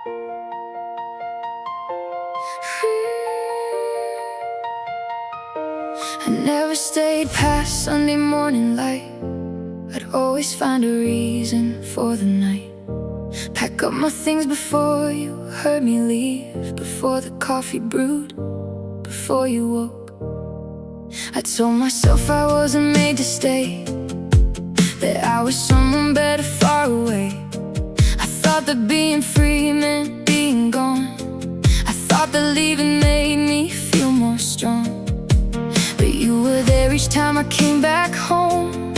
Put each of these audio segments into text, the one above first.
I never stayed past Sunday morning light. I'd always find a reason for the night. Pack up my things before you heard me leave, before the coffee brewed, before you woke. I told myself I wasn't made to stay, that I was someone better far away. I thought that being free meant being gone. I thought that leaving made me feel more strong. But you were there each time I came back home.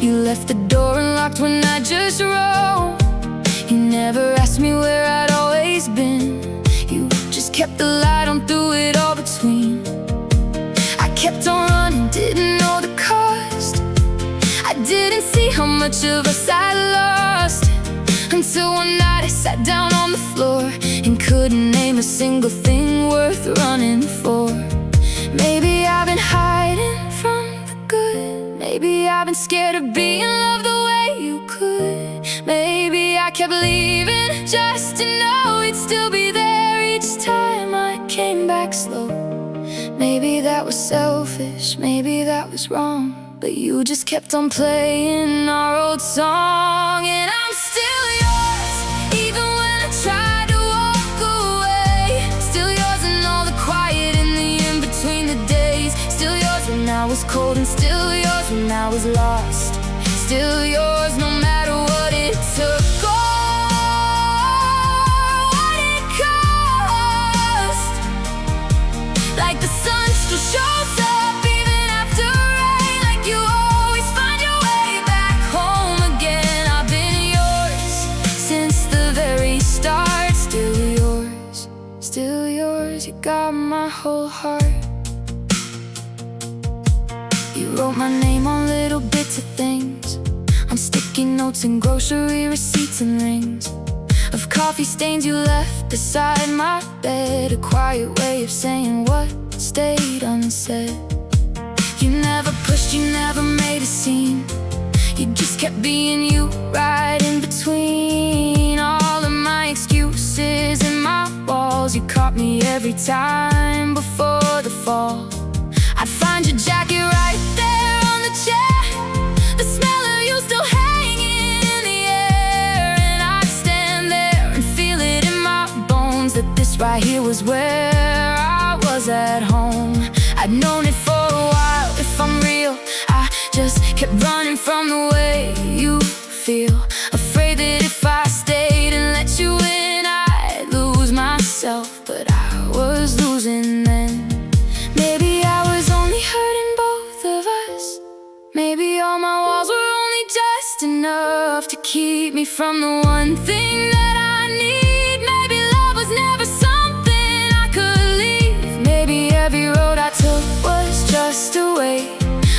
You left the door unlocked when I just rolled. You never asked me where I'd always been. You just kept the light on through it all between. I kept on running, didn't know the cost. I didn't see how much of us I lost, until one night I sat down on the floor and couldn't name a single thing worth running for. Maybe I've been hiding from the good. Maybe I've been scared of being loved the way you could. Maybe I kept leaving just to know you'd still be there each time I came back slow. Maybe that was selfish, maybe that was wrong, but you just kept on playing our old song. And I'm still yours, even when I tried to walk away. Still yours in all the quiet in the in-between the days. Still yours when I was cold, and still yours when I was lost. Still yours no matter what it took. Like the sun still shows up even after rain. Like you always find your way back home again. I've been yours since the very start. Still yours, still yours. You got my whole heart. You wrote my name on little bits of things, on sticky notes and grocery receipts and rings, of coffee stains you left beside my bed. A quiet way of saying what stayed unsaid. You never pushed, you never made a scene. You just kept being you, right in between all of my excuses and my walls. You caught me every time before the fall. I'd find your jacket right there on the chair, the smell of you still hanging in the air. And I'd stand there and feel it in my bones, that this right here was where I was at home. I'd known it for a while, if I'm real. I just kept running from the way you feel, afraid that if I stayed and let you in, I'd lose myself. But I was losing then. Maybe I was only hurting both of us. Maybe all my walls were only just enough to keep me from the one thing that I need. Maybe love was never something I could leave. Maybe every road I took was just a way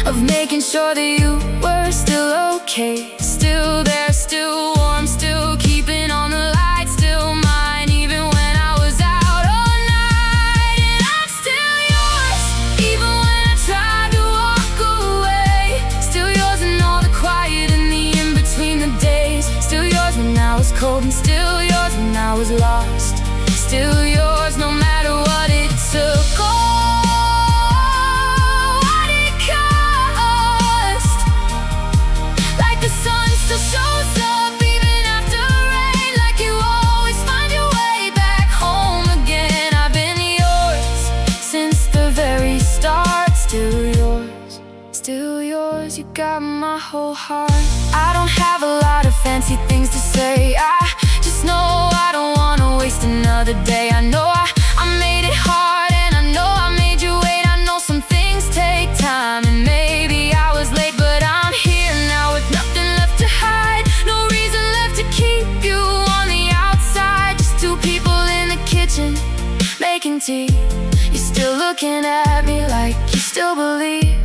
of making sure that you were still okay. Still there, still warm, still keeping on the light, still mine, even when I was out all night. And I'm still yours, even when I tried to walk away. Still yours in all the quiet in the in-between the days. Still yours when I was cold, and still yours when I was lost. Still yours no matter what it took. Shows up even after rain. Like you always find your way back home again. I've been yours since the very start. Still yours, still yours. You got my whole heart. I don't have a lot of fancy things to say. I just know I don't wanna waste another day. I know I made it hard, and I know I made you wait. I know some things take time, and maybe I was late, but I'm here now with nothing left to hide. No reason left to keep you on the outside. Just two people in the kitchen making tea. You're still looking at me like you still believe,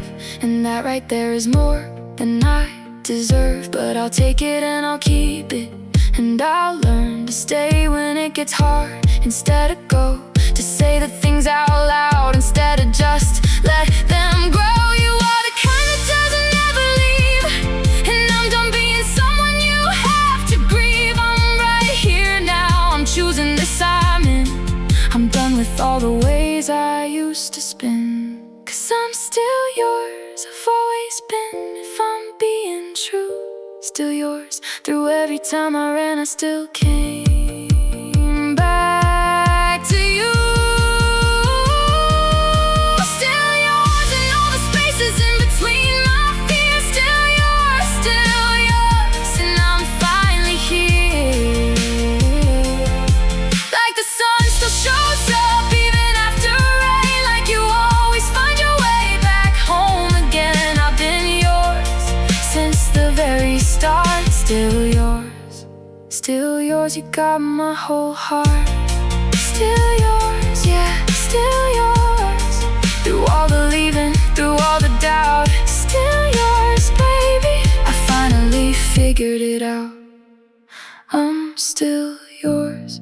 and that right there is more than I deserve. But I'll take it and I'll keep it, and I'll learn to stay when it gets hard, instead of go to say the things out loud, instead of just let them grow. You are the kind that doesn't ever leave, and I'm done being someone you have to grieve. I'm right here now, I'm choosing with all the ways I used to spin. 'Cause I'm still yours, I've always been. If I'm being true, still yours. Through every time I ran, I still came back to you. Still yours in all the spaces in between my fears. Still yours, and I'm finally here. Like the sun still shows up even after rain. Like you always find your way back home again. I've been yours since the very start. Still yours, still yours. You got my whole heart. Still yours, yeah, still yours. Through all the leaving, through all the doubt. Still yours, baby. I finally figured it out. I'm still yours.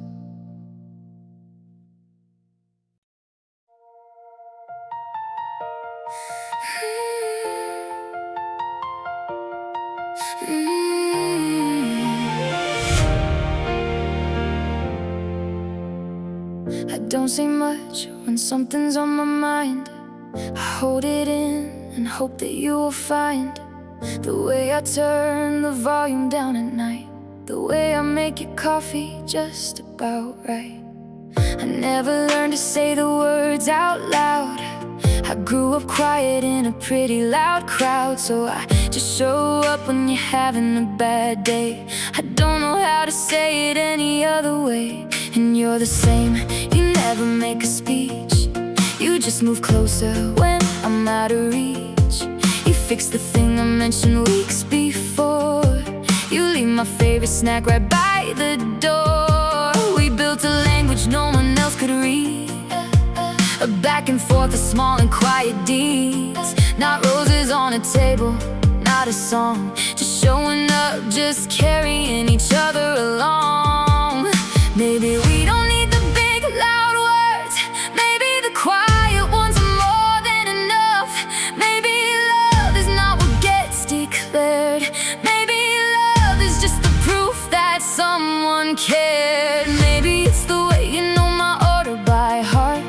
I don't say much when something's on my mind. I hold it in and hope that you will find the way I turn the volume down at night, the way I make your coffee just about right. I never learned to say the words out loud. I grew up quiet in a pretty loud crowd, so I just show up when you're having a bad day. I don't know how to say it any other way. And you're the same, you never make a speech. You just move closer when I'm out of reach. You fix the thing I mentioned weeks before. You leave my favorite snack right by the door. We built a language no one else could read, a back and forth of small and quiet deeds. Not roses on a table, not a song, just showing up, just carrying each other along. Maybe we don't need the big loud words. Maybe the quiet ones are more than enough. Maybe love is not what gets declared. Maybe love is just the proof that someone cared. Maybe it's the way you know my order by heart.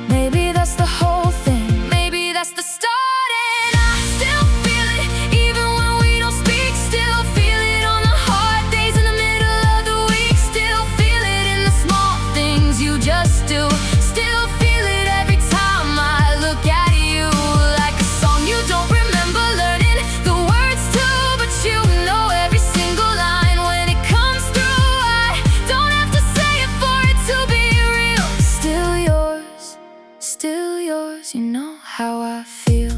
Maybe that's the whole thing. Maybe that's the start. And I still feel it even when we don't speak. Still feel it on the hard days in the middle of the week. Still feel it in the small things you just do. Still feel it every time I look at you. Like a song you don't remember learning the words to, but you know every single line when it comes through. I don't have to say it for it to be real. Still yours, still yours. You know how I feel.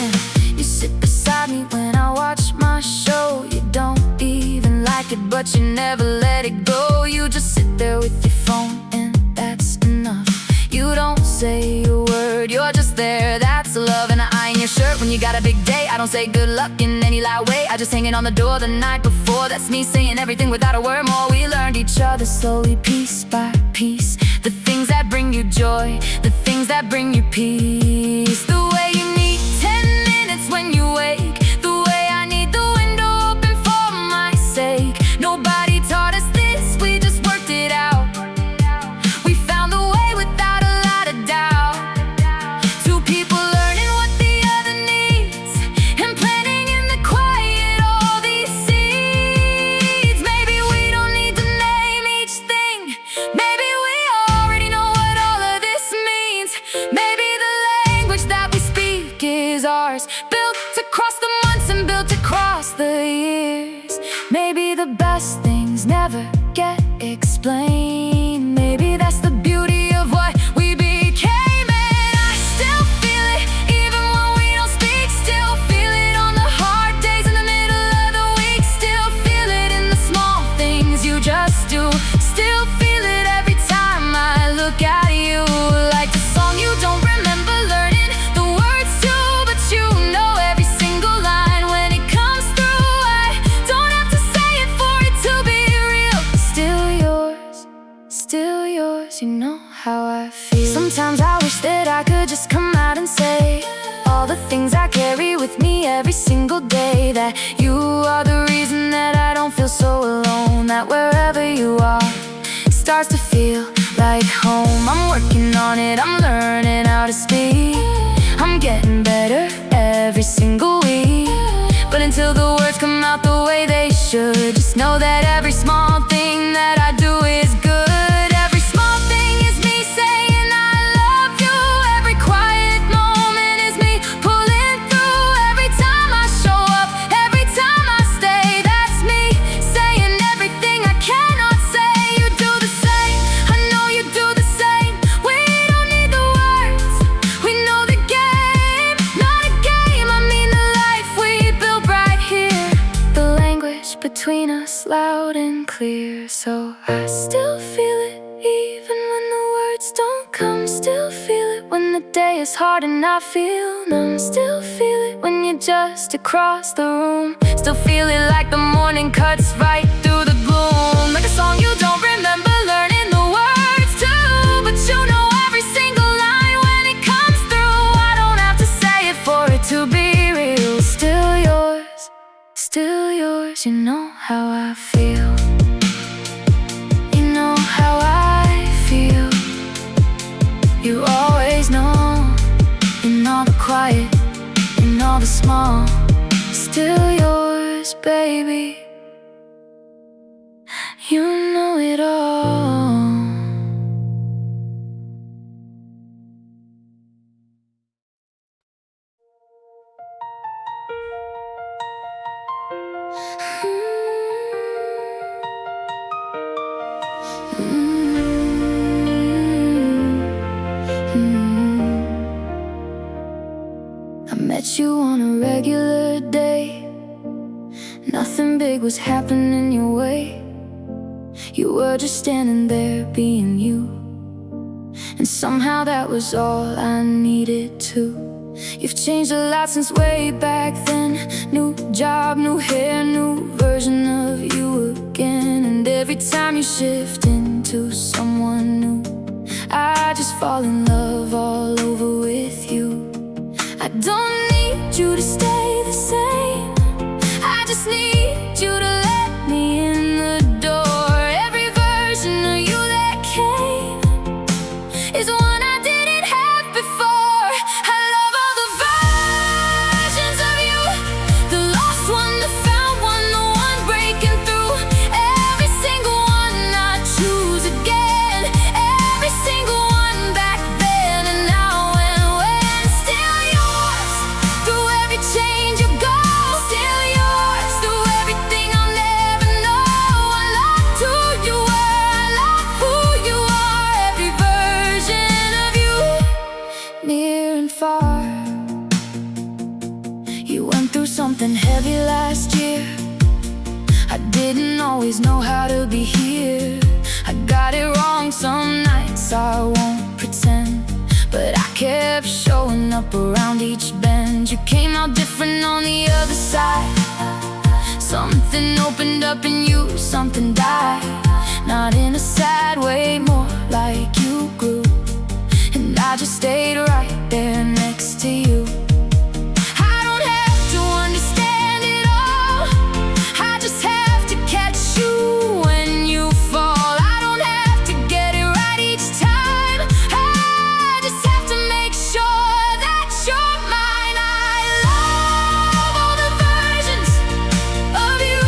And you sit beside me when I watch my show. You don't even like it, but you never let it go. You just sit there with your phone, and that's enough. You don't say a word, you're just there, that's love. And I iron your shirt when you got a big day. I don't say good luck in any loud way. I just hang it on the door the night before. That's me saying everything without a word more. We learned each other slowly, piece by piece. The things that bring you joy, the things that bring you peace. The way you need 10 minutes when you wake. The way I need the window open for my sake. Nobody taught us this, we just worked it out. We found the way without a lot of doubt. Two people learning what the other needs, and planting in the quiet all these seeds. Maybe we don't need to name each thing. Maybe we already know what all of this means. Maybe the language that we speak is ours, built across the months and built across the years. Maybe the best things never get explained. Maybe that's the beauty of what we became. And I still feel it even when we don't speak. Still feel it on the hard days in the middle of the week. Still feel it in the small things you just do. Still feel it every time I look at you. Like the song you don't remember learning the words to, but you know every single line when it comes through. I don't have to say it for it to be real. Still yours, still yours. You know how I feel. Sometimes I wish that I could just come out and say all the things I carry with me every single day. That you are the reason that I don't feel so alone. That wherever you are, it starts to feel like home. I'm working on it, I'm learning how to speak. I'm getting better every single week. But until the words come out the way they should, just know that every small thing that I do is good. Every small thing is me saying I love you. Every quiet moment is me pulling through. Every time I show up, every time I stay, that's me saying everything I cannot say. You do the same, I know you do the same. We don't need the words, we know the game. Not a game, I mean the life we built right here. The language between us loud and clear. So I still feel it even when the words don't come. Still feel it when the day is hard and I feel numb. Still feel it when you're just across the room. Still feel it like the morning cuts right through the gloom. Like a song you don't remember learning the words to, but you know every single line when it comes through. I don't have to say it for it to be real. Still yours, you know how I feel. You know how I feel. You always know, in all the quiet, in all the small. Still yours, baby. You know it all. I met you on a regular day. Nothing big was happening your way. You were just standing there being you, and somehow that was all I needed too. You've changed a lot since way back then. New job, new hair, new version of you again. And every time you shift into someone new, I just fall in love all over with you. I don't need you to stay the same, I just need you to let me in the door. Every version of you that came is one I didn't have before. I love all the versions of you, the lost one, the found one, the one breaking through. Every single one I choose again. Every single one back then and now and when. Still yours, through every change you go. Still yours, through everything I'll never know. I loved who you were, I love who you are. Every version of you, near and far. You went through something heavy last year. I didn't always know how to be here. I got it wrong some nights, I won't pretend, but I kept showing up around each bend. You came out different on the other side. Something opened up in you, something died. Not in a sad way, more like you grew. And I just stayed right there next to you. I don't have to understand it all, I just have to catch you when you fall. I don't have to get it right each time, I just have to make sure that you're mine. I love all the versions of you,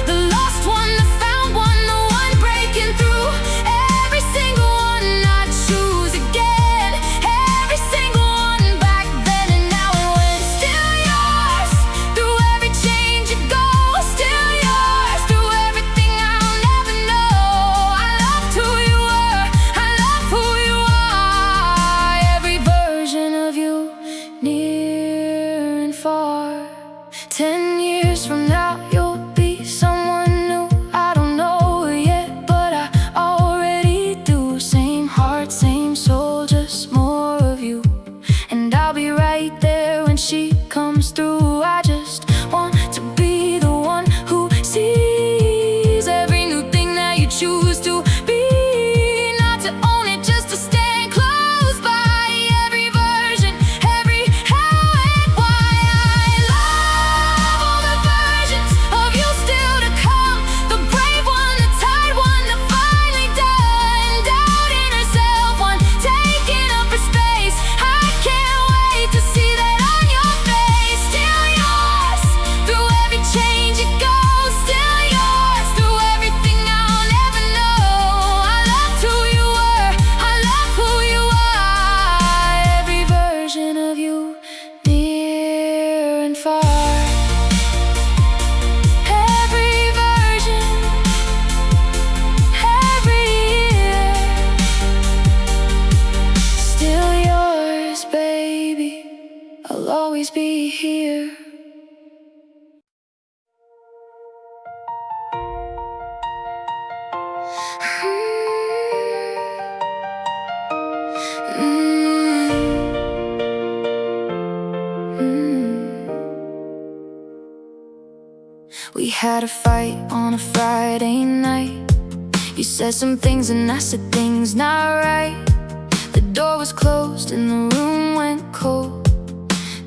the lost one, the found one, the one breaking through. Every single one I choose again. Every single one back then. We had a fight on a Friday night. You said some things and I said things not right. The door was closed and the room went cold.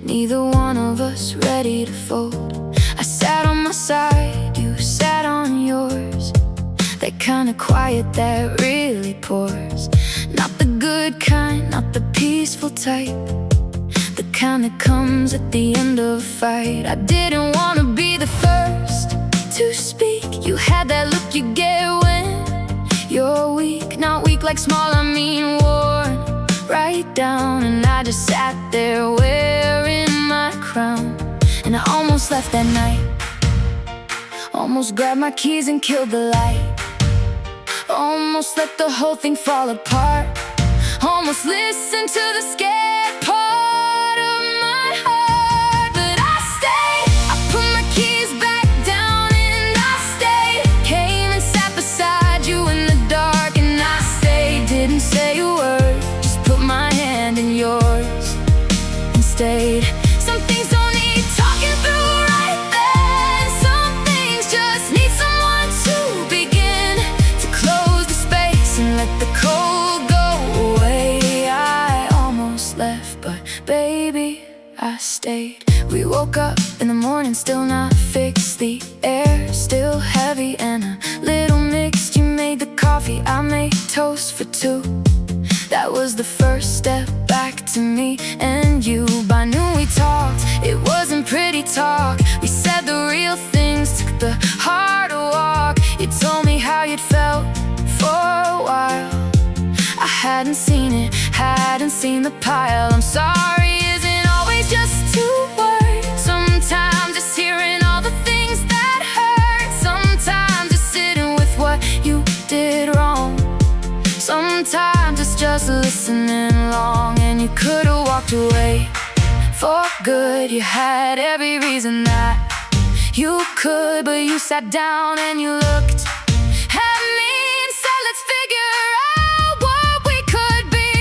Neither one of us ready to fold. I sat on my side, you sat on yours. That kind of quiet that really pours. Not the good kind, not the peaceful type. The kind that comes at the end of a fight. I didn't want to be the first to speak. You had that look you get when you're weak. Not weak like small, I mean worn right down. And I just sat there wearing my crown. And I almost left that night. Almost grabbed my keys and killed the light. Almost let the whole thing fall apart. Almost listened to the scared part of my heart. But I stayed. I put my keys back down and I stayed. Came and sat beside you in the dark and I stayed. Didn't say a word, just put my hand in yours and stayed. Some things don't need talking through right then. Some things just need someone to begin to close the space and let the cold go away. I almost left, but baby, I stayed. We woke up in the morning, still not fixed. The air still heavy and a little mixed. You made the coffee, I made toast for two. That was the first step back to me and you. By noon we talked, it wasn't pretty talk. We said the real things, took the harder walk. You told me how you'd felt for a while. I hadn't seen it, hadn't seen the pile. I'm sorry isn't always just two words. Sometimes it's hearing all the things that hurt. Sometimes it's sitting with what you did wrong. Sometimes it's just listening long. And you could've walked away for good. You had every reason that you could, but you sat down and you looked at me and said, let's figure out what we could be.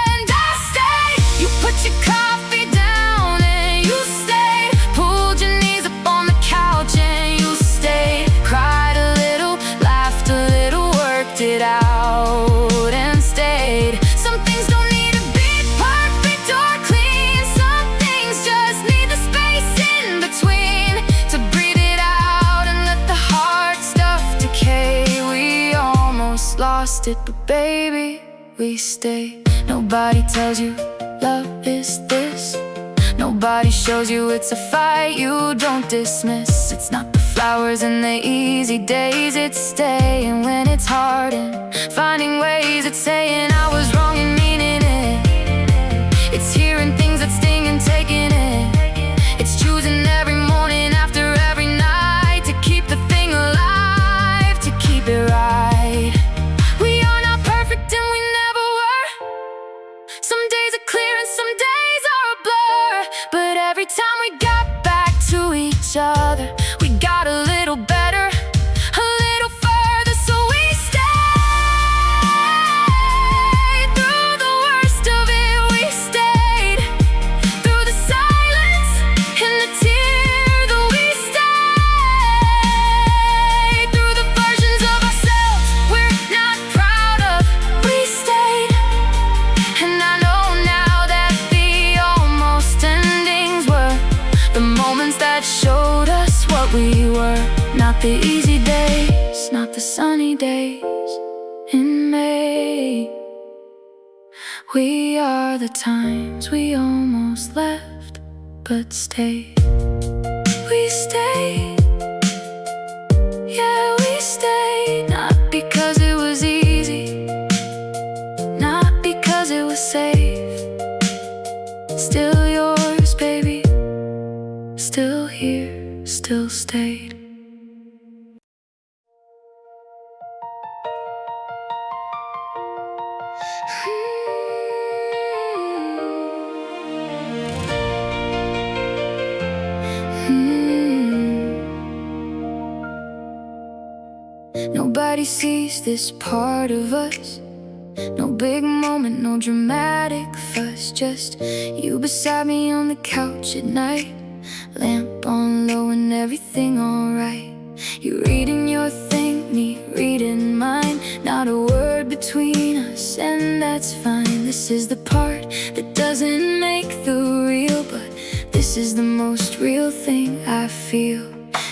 And I stayed. You put your coffee down and you stayed. Pulled your knees up on the couch and you stayed. Cried a little, laughed a little, worked it out and stayed. Some things don't need to be perfect or clean. Some things just need the space in between to breathe it out and let the hard stuff decay. We almost lost it, but baby, we stayed. Nobody tells you love is this. Nobody shows you it's a fight you don't dismiss. It's not the flowers and the easy days, it's staying when it's hard and finding ways. It's saying I was wrong and meaning it. It's hearing things that sting and taking it. It's choosing every morning after every night to keep the thing alive, to keep it right. We are not perfect and we never were. Some days are clear and some days are a blur. But every time we got back to each other, we got a little better, a little further. So we stayed through the worst of it. We stayed through the silence and the tear. That we stayed through the versions of ourselves we're not proud of. We stayed, and I know now that the almost endings were the moments that showed us what we were. Not the easy days, not the sunny days in May. We are the times we almost left but stayed. We stayed, yeah, we stayed. Not because it was easy, not because it was safe. Still yours, baby, still here, still stayed. Nobody sees this part of us. No big moment, no dramatic fuss. Just you beside me on the couch at night, lamp on low and everything alright. You reading your thing, me reading mine. Not a word between us, and that's fine. This is the part that doesn't make the reel, but this is the most real thing I feel.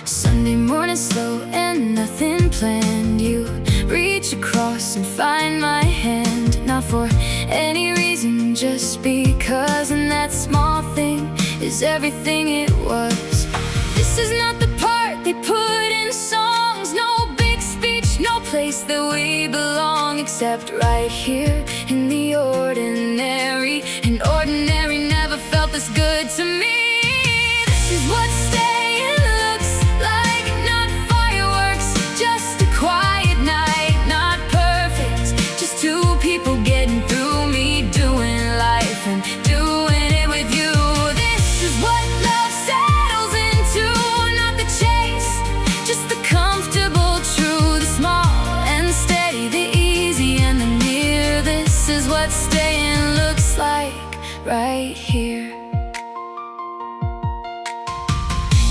Sunday morning slow and nothing planned. You reach across and find my hand, not for any reason, just because. And that small thing is everything it was. This is not the part they put in songs. No big speech, no place that we belong, except right here in the ordinary. And ordinary never felt this good to me. This is what staying looks like. Not fireworks, just a quiet night. Not perfect, just two people getting through me, doing life and doing it with you. This is what love settles into. Not the chase, just the comfortable true. The small and steady, the easy and the near. This is what staying looks like right here.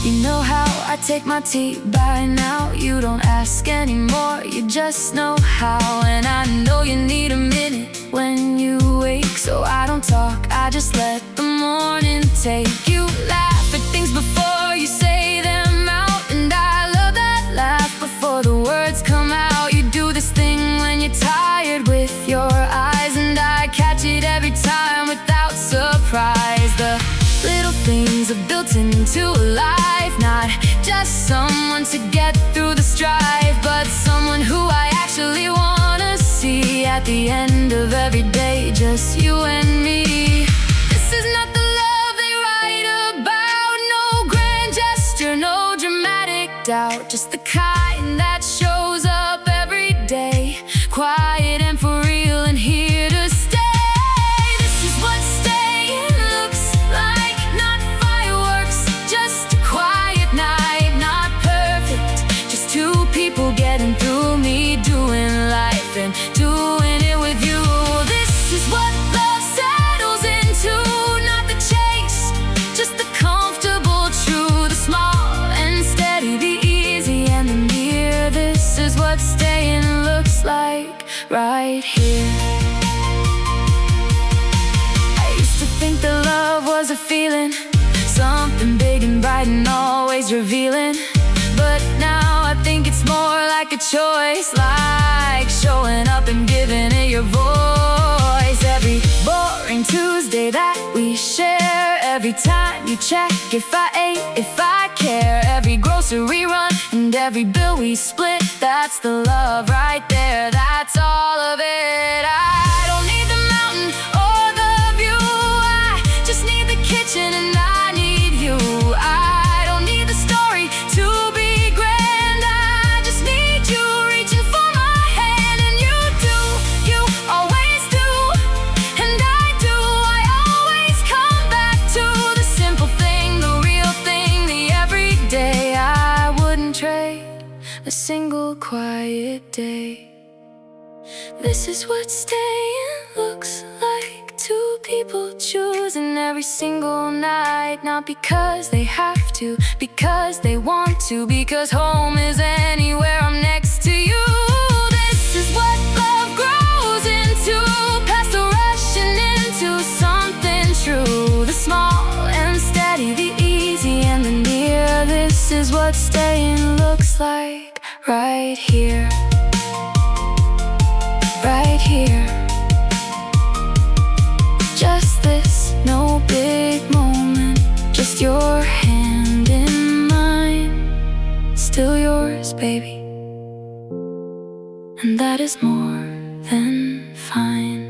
You know how I take my tea by now. You don't ask anymore, you just know how. And I know you need a minute when you wake, so I don't talk, I just let the morning take. You laugh at things before you say them out, and I love that laugh before the words come out. You do this thing when you're tired with your eyes, and I catch it every time without surprise. The little things are built into a life, not just someone to get through the strife, but someone who I actually wanna see at the end of every day, just you and me. This is not the love they write about. No grand gesture, no dramatic doubt, just the kind that shows up every day, quiet and for real and here to stay. This is what staying looks like. Not fireworks, just a quiet night. Not perfect, just two people getting through me, doing life and doing it with you. This is what love settles into. Not the chase, just the comfortable true. The small and steady, the easy and the near. This is what staying looks like right here. I used to think that love was a feeling, something big and bright and always revealing. But now I think it's more like a choice, like showing up and giving it your voice. Every boring Tuesday that we share, every time you check if I ate, if I care, every grocery run and every bill we split, that's the love right there, that's all of it. I don't need the mountain or the view, I just need the kitchen and I need you. I don't need the story to be grand, I just need you reaching for my hand. And you do, you always do, and I do. I always come back to the simple thing, the real thing, the everyday. I wouldn't trade a single quiet day. This is what staying looks like. Two people choosing every single night, not because they have to, because they want to, because home is anywhere I'm next to you. This is what love grows into, past the rushing into something true. The small and steady, the easy and the near. This is what staying looks like right here. Right here. Just this, no big moment, just your hand in mine. Still yours, baby, and that is more than fine.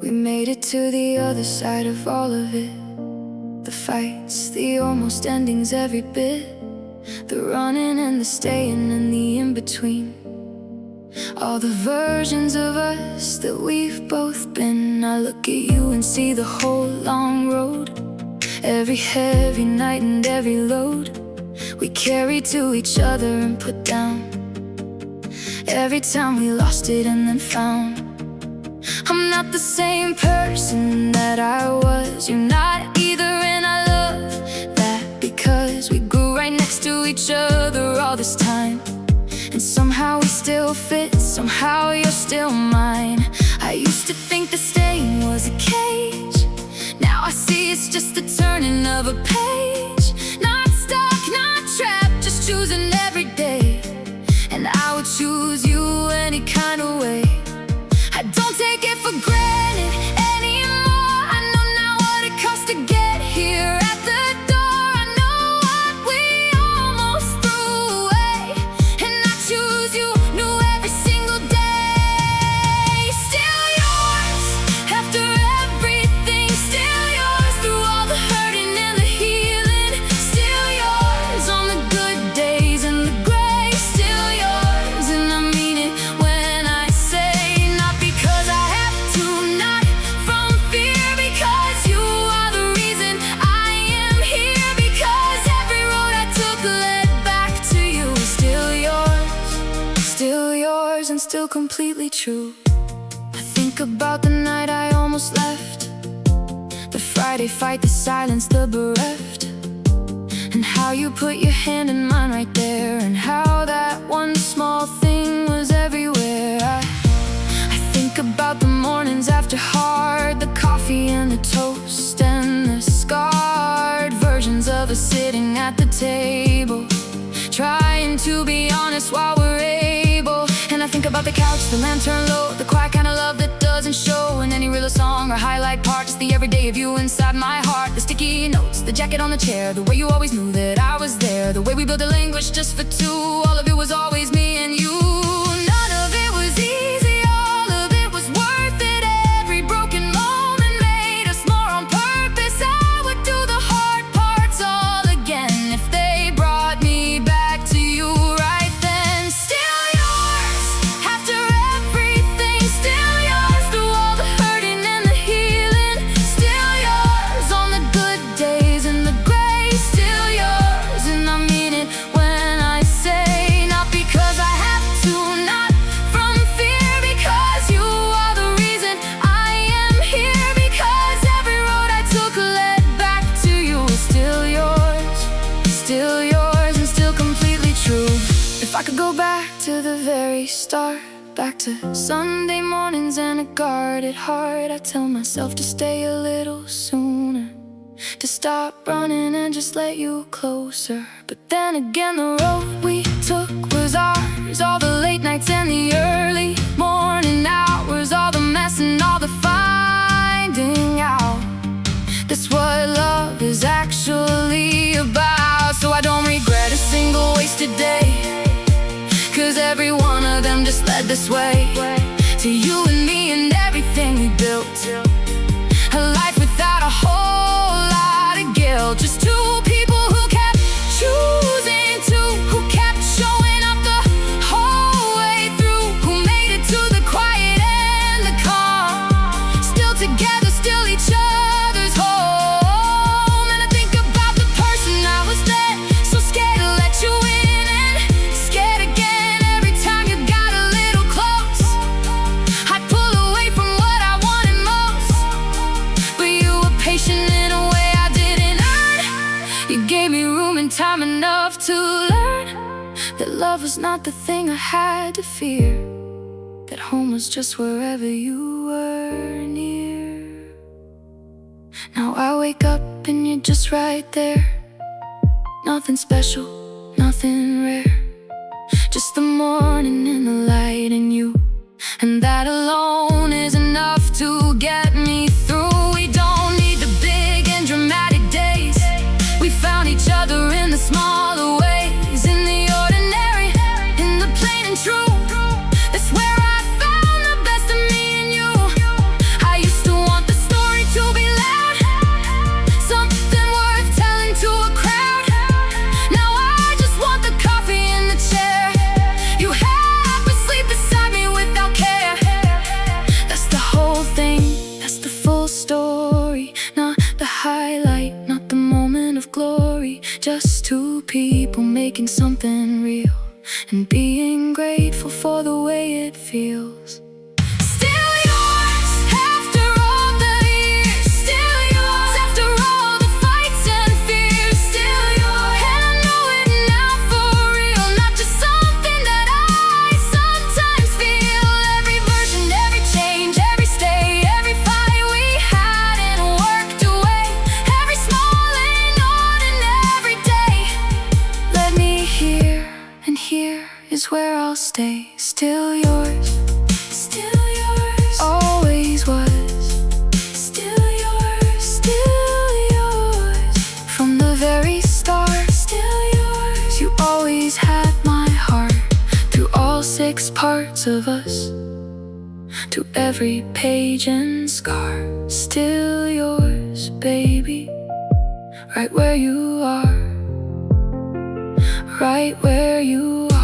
We made it to the other side of all of it. The fights, the almost endings, every bit. the running and the staying and the in-between. All the versions of us that we've both been. I look at you and see the whole long road, every heavy night and every load we carried to each other and put down. Every time we lost it and then found. I'm not the same person that I was, you're not either, and I love that, because we grew right next to each other all this time. And somehow we still fit, somehow you're still mine. I used to think that staying was a cage, now I see it's just the turning of a page. Not stuck, not trapped, just choosing every day. And I would choose you any kind of way. I don't take it for granted anymore. I know now what it costs to get here at the door. I know what we almost threw away, and I choose you new every single day. Still yours after everything, still yours through all the hurting and the healing. Still yours on the good days and the gray. Still yours, and I mean it when I say, not because I have to, not from fear, because you are the reason I am here. Because every road I took led back to you. Still yours and still completely true. I think about the night I almost left, the Friday fight, the silence, the bereft, and how you put your hand in mine right there, and how that one small thing was everywhere. I think about the mornings after hard, the coffee and the toast, and the scarred versions of us sitting at the table, trying to be honest while we're able. And I think about the couch, the lantern low, the quiet kind of love that doesn't show in any real song or highlight parts. The everyday of you inside my heart, the sticky notes, the jacket on the chair, the way you always knew that I was there, the way we built a language just for two. All of it was always me and you. None of it was easy, all of it was worth it. Every broken moment made us more on purpose. I would do the hard parts all again if they brought me back to you right then. Still yours after everything, still yours through all the hurting and the healing. Still yours on the good days and the gray. Still yours, and I mean it when I say, not because I have to, not from fear, because you are the reason I am here. Because every road I took led back to you. Still yours and still completely true. If I could go back to the very start, back to Sunday mornings and a guarded heart, I tell myself to stay a little sooner, to stop running and just let you closer. But then again, the road we took was ours, all the late nights and the early morning hours, all the mess and all the finding out. That's what love is actually about. So I don't regret a single wasted day, 'cause every one of them just led this way to you and me and everything we built. A life without a whole lot of guilt, just two people who kept choosing to, who kept showing up the whole way through, who made it to the quiet and the calm. Still together, still each other's home. And I think about the person I was then, so scared to let you in and scared again every time you got a little close. I'd pull away from what I wanted most, but you were patient in a way I didn't earn. You gave me room and time enough to learn that love was not the thing I had to fear, that home was just wherever you were near. Now I wake up and you're just right there. Nothing special, nothing rare, just the morning and the light and you. And that alone is enough to get me through. We don't need the big and dramatic days. We found each other in the smaller ways, in the ordinary, in the plain and true. That's where I found the best of me and you. I used to want the story to be loud, something worth telling to a crowd. Now I just people making something real, and being grateful for the way it feels. Still yours, after all the years. Still yours, after all the fights and fears. Still yours, and I know it now for real, not just something that I sometimes feel. Every version, every change, every stay, every fight we had and worked away, every small and ordinary day. Let me hear, and here is where I'll stay. Still yours, still yours, always was. Still yours, still yours, from the very start. Still yours, you always had my heart, through all 6 parts of us, to every page and scar. Still yours, baby, right where you are, right where you are.